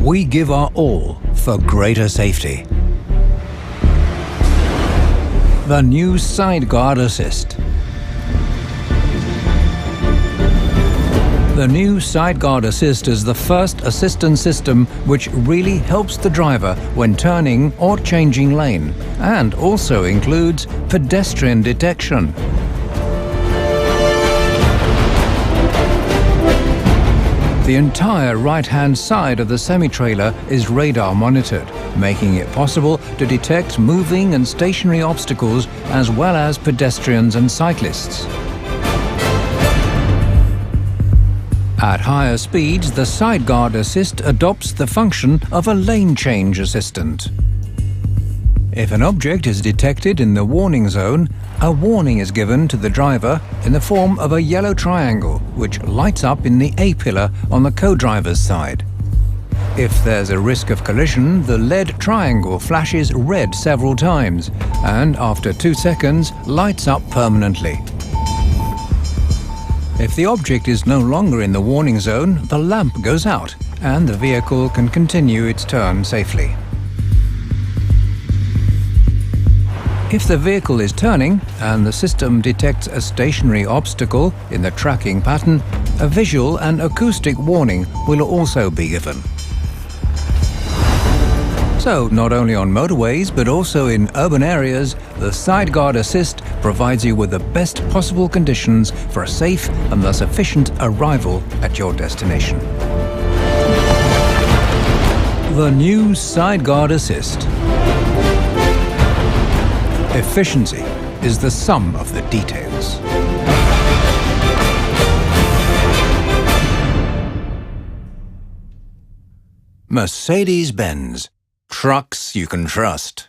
We give our all for greater safety. The new Sideguard Assist. The new Sideguard Assist is the first assistance system which really helps the driver when turning or changing lane, and also includes pedestrian detection. The entire right-hand side of the semi-trailer is radar monitored, making it possible to detect moving and stationary obstacles as well as pedestrians and cyclists. At higher speeds, the Sideguard Assist adopts the function of a lane change assistant. If an object is detected in the warning zone, a warning is given to the driver in the form of a yellow triangle, which lights up in the A-pillar on the co-driver's side. If there's a risk of collision, the lead triangle flashes red several times, and after 2 seconds, lights up permanently. If the object is no longer in the warning zone, the lamp goes out, and the vehicle can continue its turn safely. If the vehicle is turning and the system detects a stationary obstacle in the tracking pattern, a visual and acoustic warning will also be given. So, not only on motorways but also in urban areas, the Sideguard Assist provides you with the best possible conditions for a safe and thus efficient arrival at your destination. The new Sideguard Assist. Efficiency is the sum of the details. Mercedes-Benz. Trucks you can trust.